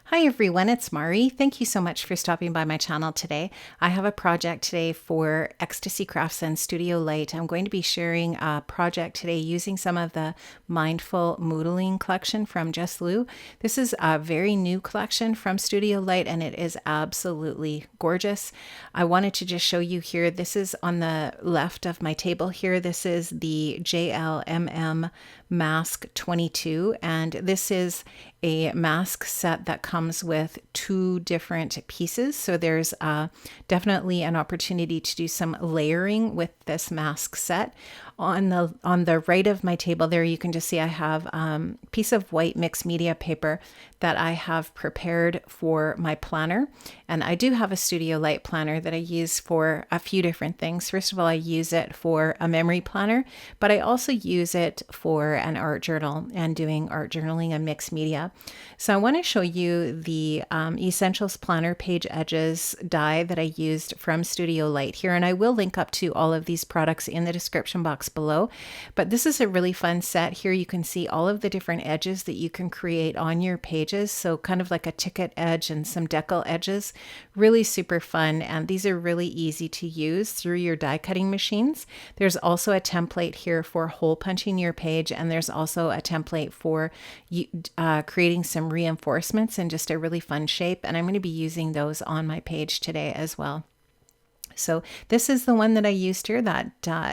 Hi everyone, it's Mari. Thank you so much for stopping by my channel today. I have a project today for Ecstasy Crafts and Studio Light. I'm going to be sharing a project today using some of the Mindful Moodling collection from Just Lou. This is a very new collection from Studio Light and it is absolutely gorgeous. I wanted to just show you here, this is on the left of my table here. This is the JLMM Mask 22 and this is a mask set that comes with two different pieces. So there's definitely an opportunity to do some layering with this mask set. On the right of my table there, you can just see I have a piece of white mixed media paper that I have prepared for my planner. And I do have a Studio Light planner that I use for a few different things. First of all, I use it for a memory planner, but I also use it for an art journal and doing art journaling and mixed media. So I want to show you the Essentials Planner Page Edges die that I used from Studio Light here. And I will link up to all of these products in the description box below. But this is a really fun set. Here you can see all of the different edges that you can create on your pages. So kind of like a ticket edge and some decal edges. Really super fun. And these are really easy to use through your die cutting machines. There's also a template here for hole punching your page. And there's also a template for creating some reinforcements in just a really fun shape. And I'm going to be using those on my page today as well. So this is the one that I used here, that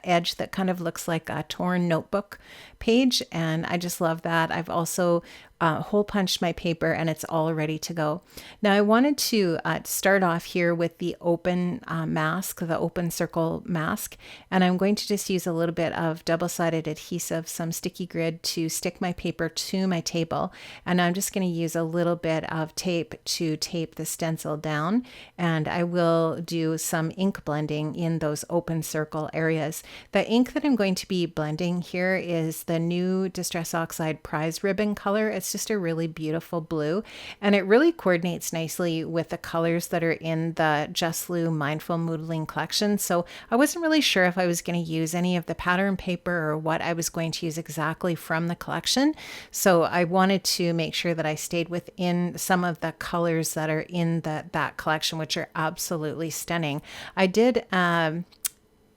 edge that kind of looks like a torn notebook page. And I just love that. I've also hole punched my paper and it's all ready to go. Now I wanted to start off here with the open mask, the open circle mask. And I'm going to just use a little bit of double-sided adhesive, some sticky grid to stick my paper to my table. And I'm just going to use a little bit of tape to tape the stencil down. And I will do some ink blending in those open circle areas. The ink that I'm going to be blending here is the new Distress Oxide Prize Ribbon color. It's just a really beautiful blue and it really coordinates nicely with the colors that are in the Just Lou Mindful Moodling collection. So I wasn't really sure if I was going to use any of the pattern paper or what I was going to use exactly from the collection. So I wanted to make sure that I stayed within some of the colors that are in that collection, which are absolutely stunning. I did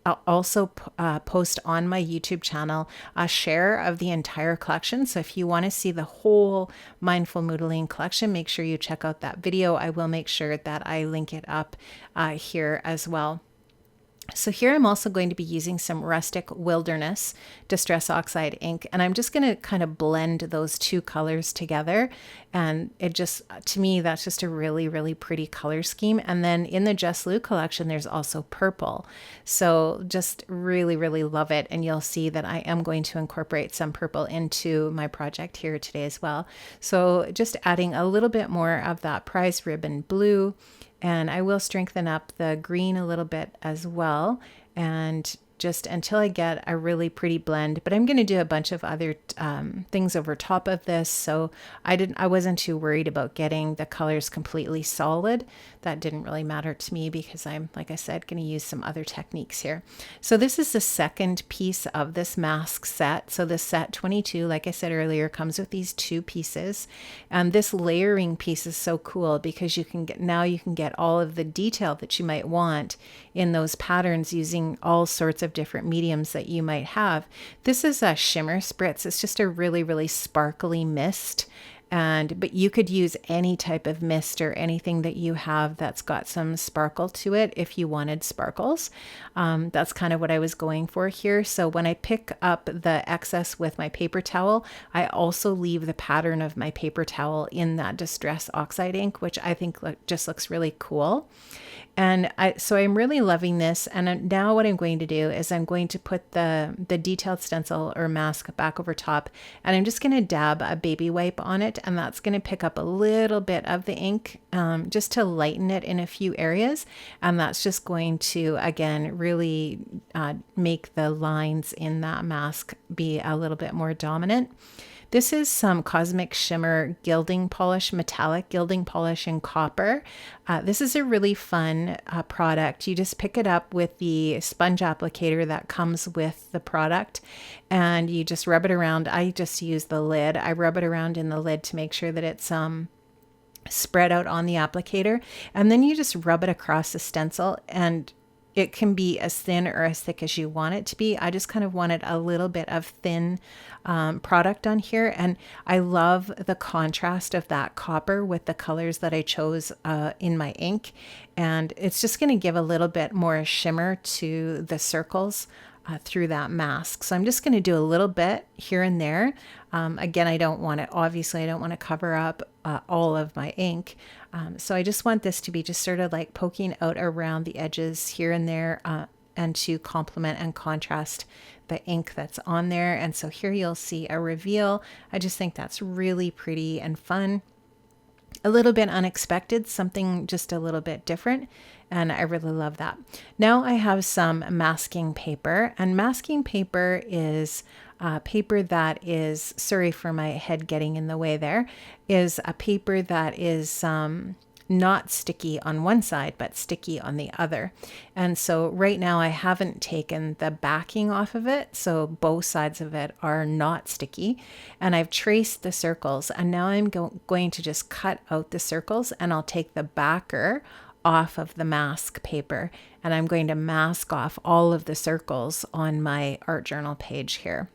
I'll also post on my YouTube channel a share of the entire collection. So if you want to see the whole Mindful Moodling collection, make sure you check out that video. I will make sure that I link it up here as well. So here I'm also going to be using some Rustic Wilderness Distress Oxide ink, and I'm just going to kind of blend those two colors together. And it just, to me, that's just a really, really pretty color scheme. And then in the Just Lou collection, there's also purple. So just really, really love it. And you'll see that I am going to incorporate some purple into my project here today as well. So just adding a little bit more of that prize ribbon blue. And I will strengthen up the green a little bit as well. And just until I get a really pretty blend, but I'm going to do a bunch of other things over top of this. So I wasn't too worried about getting the colors completely solid. That didn't really matter to me because I'm, like I said, going to use some other techniques here. So this is the second piece of this mask set. So this set 22, like I said earlier, comes with these two pieces. And this layering piece is so cool because you can get all of the detail that you might want in those patterns using all sorts of different mediums that you might have. This is a shimmer spritz. It's just a really, really sparkly mist. But you could use any type of mist or anything that you have that's got some sparkle to it if you wanted sparkles. That's kind of what I was going for here. So when I pick up the excess with my paper towel, I also leave the pattern of my paper towel in that Distress Oxide ink, which I think just looks really cool. And so I'm really loving this. And now what I'm going to do is I'm going to put the detailed stencil or mask back over top, and I'm just going to dab a baby wipe on it. And that's going to pick up a little bit of the ink just to lighten it in a few areas. And that's just going to, again, really make the lines in that mask be a little bit more dominant. This is some Cosmic Shimmer gilding polish, metallic gilding polish in copper. This is a really fun product. You just pick it up with the sponge applicator that comes with the product and you just rub it around. I just use the lid. I rub it around in the lid to make sure that it's spread out on the applicator, and then you just rub it across the stencil, and it can be as thin or as thick as you want it to be. I just kind of wanted a little bit of thin product on here, and I love the contrast of that copper with the colors that I chose in my ink, and it's just going to give a little bit more shimmer to the circles through that mask. So I'm just going to do a little bit here and there. Again, I don't want it, obviously I don't want to cover up all of my ink. So I just want this to be just sort of like poking out around the edges here and there, and to complement and contrast the ink that's on there. And so here you'll see a reveal. I just think that's really pretty and fun. A little bit unexpected, something just a little bit different, and I really love that. Now I have some masking paper, and masking paper is paper that is, sorry for my head getting in the way there, is a paper that is not sticky on one side, but sticky on the other. And so right now I haven't taken the backing off of it, so both sides of it are not sticky. And I've traced the circles, and now I'm going to just cut out the circles, and I'll take the backer off of the mask paper, and I'm going to mask off all of the circles on my art journal page here.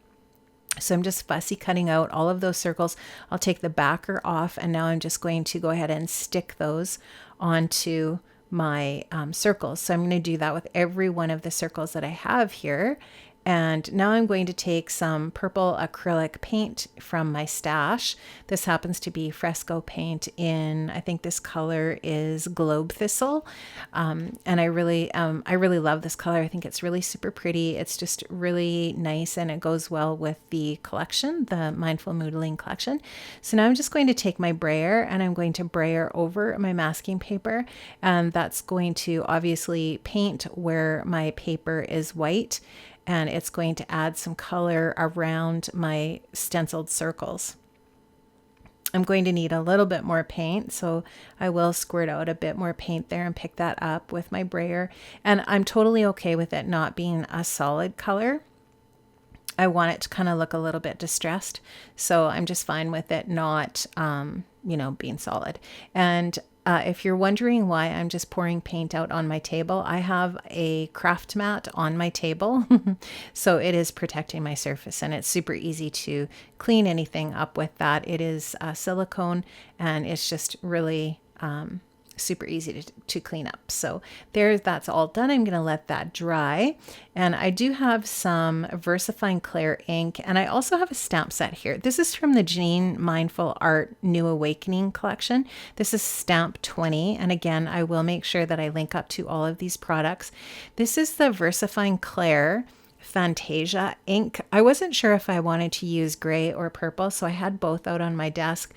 So I'm just fussy cutting out all of those circles. I'll take the backer off, and now I'm just going to go ahead and stick those onto my circles. So I'm going to do that with every one of the circles that I have here. And now I'm going to take some purple acrylic paint from my stash. This happens to be fresco paint in, I think this color is Globe Thistle. And I really love this color. I think it's really super pretty. It's just really nice, and it goes well with the collection, the Mindful Moodling collection. So now I'm just going to take my brayer, and I'm going to brayer over my masking paper. And that's going to obviously paint where my paper is white, and it's going to add some color around my stenciled circles. I'm going to need a little bit more paint, so I will squirt out a bit more paint there and pick that up with my brayer. And I'm totally okay with it not being a solid color. I want it to kind of look a little bit distressed, so I'm just fine with it not, being solid. And if you're wondering why I'm just pouring paint out on my table, I have a craft mat on my table, so it is protecting my surface, and it's super easy to clean anything up with that. It is silicone, and it's just really super easy to clean up. So that's all done. I'm going to let that dry. And I do have some VersaFine Clair ink, and I also have a stamp set here. This is from the Janine Mindful Art New Awakening collection. This is stamp 20. And again, I will make sure that I link up to all of these products. This is the VersaFine Clair Fantasia ink. I wasn't sure if I wanted to use gray or purple, so I had both out on my desk.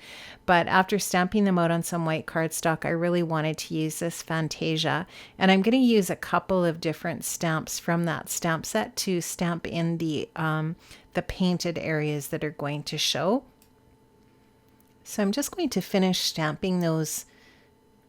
But after stamping them out on some white cardstock, I really wanted to use this Fantasia. And I'm going to use a couple of different stamps from that stamp set to stamp in the painted areas that are going to show. So I'm just going to finish stamping those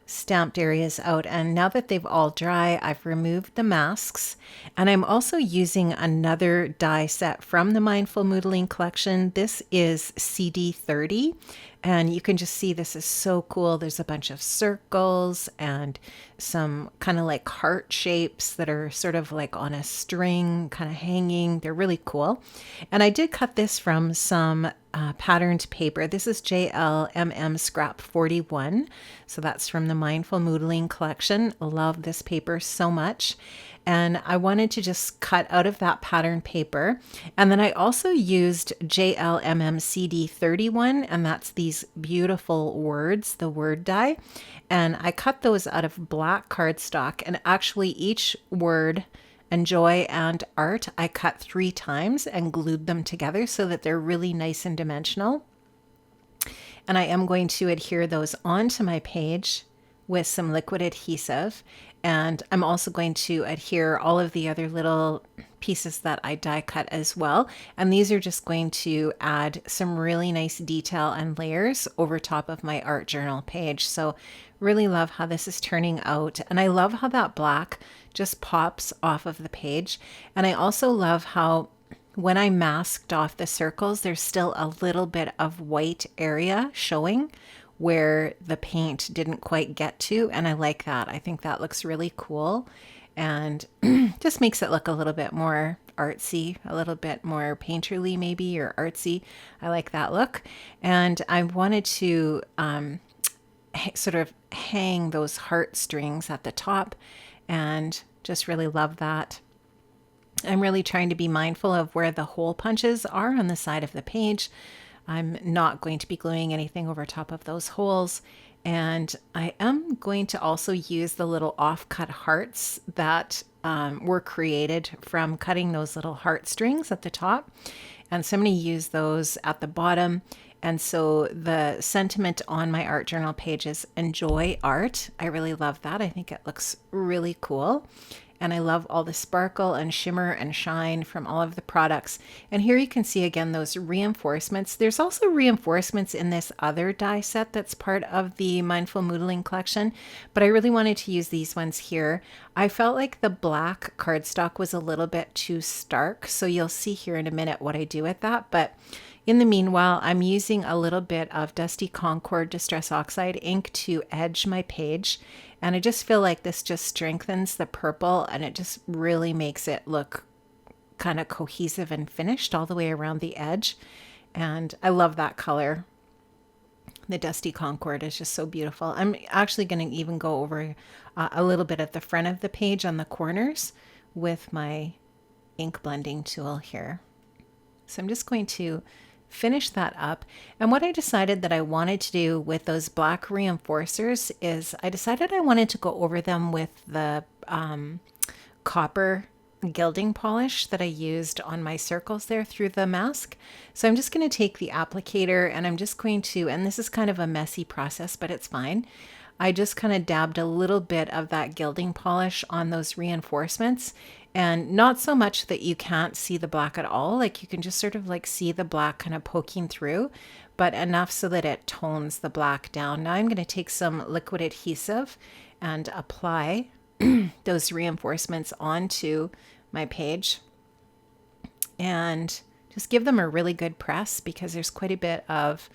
stamped areas out, and now that they've all dry, I've removed the masks, and I'm also using another die set from the Mindful Moodling collection. This is CD30, and you can just see this is so cool. There's a bunch of circles and some kind of like heart shapes that are sort of like on a string kind of hanging. They're really cool. And I did cut this from some patterned paper. This is JLMM Scrap 41. So that's from the Mindful Moodling collection. Love this paper so much. And I wanted to just cut out of that pattern paper. And then I also used JLMM CD31, and that's these beautiful words, the word die. And I cut those out of black cardstock, and actually each word and joy and art I cut 3 times and glued them together so that they're really nice and dimensional. And I am going to adhere those onto my page with some liquid adhesive. And I'm also going to adhere all of the other little pieces that I die cut as well. And these are just going to add some really nice detail and layers over top of my art journal page. So really love how this is turning out. And I love how that black just pops off of the page. And I also love how when I masked off the circles, there's still a little bit of white area showing where the paint didn't quite get to, and I like that. I think that looks really cool and just makes it look a little bit more artsy, a little bit more painterly maybe, or artsy. I like that look. And I wanted to sort of hang those heartstrings at the top, and just really love that. I'm really trying to be mindful of where the hole punches are on the side of the page. I'm not going to be gluing anything over top of those holes. And I am going to also use the little offcut hearts that were created from cutting those little heartstrings at the top. And so I'm going to use those at the bottom. And so the sentiment on my art journal page is enjoy art. I really love that. I think it looks really cool. And I love all the sparkle and shimmer and shine from all of the products. And here you can see again those reinforcements. There's also reinforcements in this other die set that's part of the Mindful Moodling collection, but I really wanted to use these ones here. I felt like the black cardstock was a little bit too stark, so you'll see here in a minute what I do with that. But in the meanwhile, I'm using a little bit of Dusty Concord Distress Oxide ink to edge my page. And I just feel like this just strengthens the purple, and it just really makes it look kind of cohesive and finished all the way around the edge. And I love that color. The Dusty Concord is just so beautiful. I'm actually going to even go over a little bit at the front of the page on the corners with my ink blending tool here. So I'm just going to finish that up. And what I decided that I wanted to do with those black reinforcers is I decided I wanted to go over them with the copper gilding polish that I used on my circles there through the mask. So I'm just going to take the applicator and I'm just going to, and this is kind of a messy process, but it's fine. I just kind of dabbed a little bit of that gilding polish on those reinforcements, and not so much that you can't see the black at all. Like you can just sort of like see the black kind of poking through, but enough so that it tones the black down. Now I'm going to take some liquid adhesive and apply those reinforcements onto my page and just give them a really good press, because there's quite a bit of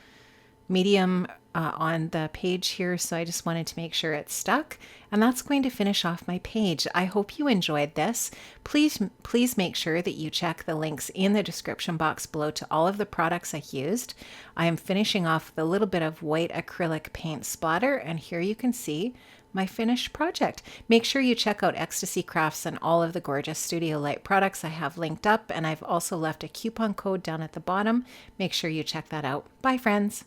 medium on the page here, so I just wanted to make sure it's stuck, and that's going to finish off my page. I hope you enjoyed this. Please make sure that you check the links in the description box below to all of the products I used. I am finishing off the little bit of white acrylic paint splatter, and here you can see my finished project. Make sure you check out Ecstasy Crafts and all of the gorgeous Studio Light products I have linked up, and I've also left a coupon code down at the bottom. Make sure you check that out. Bye, friends.